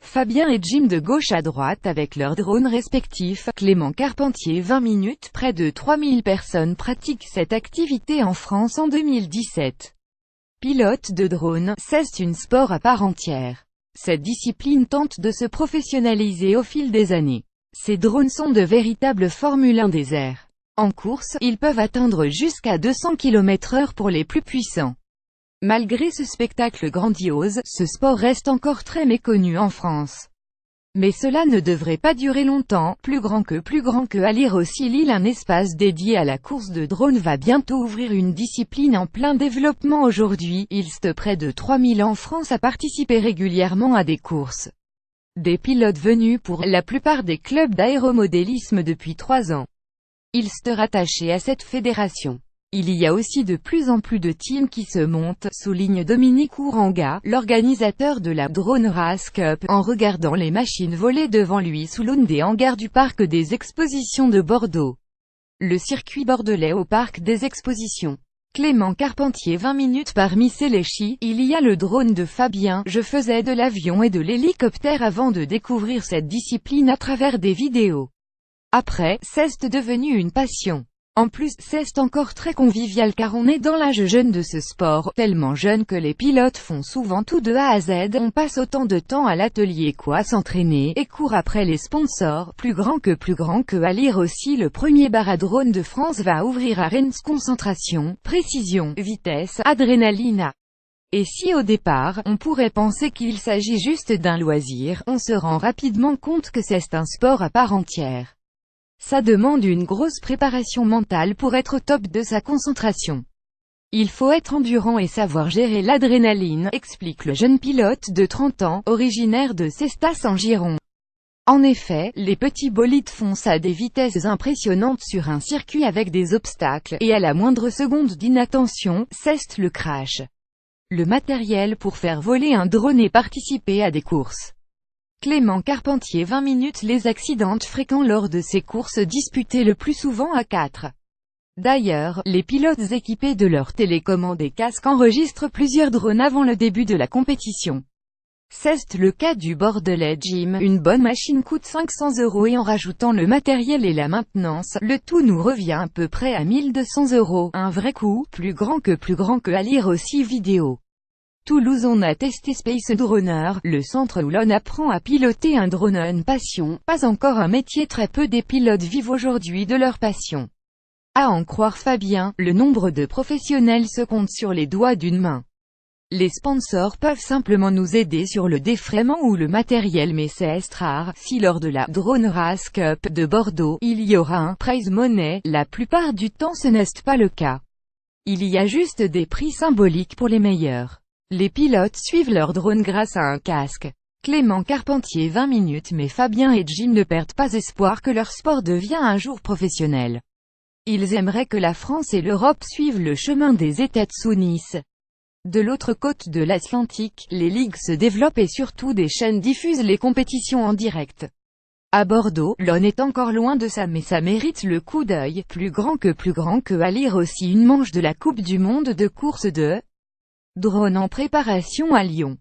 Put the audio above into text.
Fabien et Jim de gauche à droite avec leurs drones respectifs. Clément Carpentier 20 minutes. Près de 3000 personnes pratiquent cette activité en France en 2017. Pilote de drone, c'est un sport à part entière. Cette discipline tente de se professionnaliser au fil des années. Ces drones sont de véritables Formule 1 des airs. En course, ils peuvent atteindre jusqu'à 200 km/h pour les plus puissants. Malgré ce spectacle grandiose, ce sport reste encore très méconnu en France. Mais cela ne devrait pas durer longtemps. Plus grand que à lire aussi Lille, un espace dédié à la course de drone va bientôt ouvrir, une discipline en plein développement aujourd'hui. Il reste près de 3000 en France à participer régulièrement à des courses. Des pilotes venus pour la plupart des clubs d'aéromodélisme depuis 3 ans. Ils sont rattachés à cette fédération. Il y a aussi de plus en plus de teams qui se montent, souligne Dominique Ouranga, l'organisateur de la Drone Race Cup, en regardant les machines voler devant lui sous l'aune des hangars du parc des expositions de Bordeaux. Le circuit bordelais au parc des expositions. Clément Carpentier 20 minutes. Parmi ces léchis, il y a le drone de Fabien. Je faisais de l'avion et de l'hélicoptère avant de découvrir cette discipline à travers des vidéos. Après, c'est devenu une passion. En plus, c'est encore très convivial car on est dans l'âge jeune de ce sport, tellement jeune que les pilotes font souvent tout de A à Z. On passe autant de temps à l'atelier qu'à s'entraîner, et court après les sponsors. Plus grand que à lire aussi, le premier bar à drone de France va ouvrir à Rennes. Concentration, précision, vitesse, adrénaline. Et si au départ, on pourrait penser qu'il s'agit juste d'un loisir, on se rend rapidement compte que c'est un sport à part entière. Ça demande une grosse préparation mentale pour être au top de sa concentration. Il faut être endurant et savoir gérer l'adrénaline, explique le jeune pilote de 30 ans, originaire de Cestas en Gironde. En effet, les petits bolides foncent à des vitesses impressionnantes sur un circuit avec des obstacles, et à la moindre seconde d'inattention, c'est le crash. Le matériel pour faire voler un drone et participer à des courses. Clément Carpentier 20 minutes. Les accidents fréquents lors de ces courses disputées le plus souvent à 4. D'ailleurs, les pilotes équipés de leur télécommande et casques enregistrent plusieurs drones avant le début de la compétition. C'est le cas du Bordelais Jim. Une bonne machine coûte 500 € et en rajoutant le matériel et la maintenance, le tout nous revient à peu près à 1200 €. Un vrai coût. Plus grand que à lire aussi vidéo. Toulouse. On a testé Space Droner, le centre où l'on apprend à piloter un drone. Une passion, pas encore un métier. Très peu des pilotes vivent aujourd'hui de leur passion. À en croire Fabien, le nombre de professionnels se compte sur les doigts d'une main. Les sponsors peuvent simplement nous aider sur le défraiement ou le matériel, mais c'est rare. Si lors de la Drone Race Cup de Bordeaux, il y aura un prize money, la plupart du temps ce n'est pas le cas. Il y a juste des prix symboliques pour les meilleurs. Les pilotes suivent leur drone grâce à un casque. Clément Carpentier 20 minutes. Mais Fabien et Jim ne perdent pas espoir que leur sport devienne un jour professionnel. Ils aimeraient que la France et l'Europe suivent le chemin des États-Unis. De l'autre côte de l'Atlantique, les ligues se développent et surtout des chaînes diffusent les compétitions en direct. À Bordeaux, l'on est encore loin de ça, mais ça mérite le coup d'œil. Plus grand que à lire aussi une manche de la Coupe du Monde de course de drone en préparation à Lyon.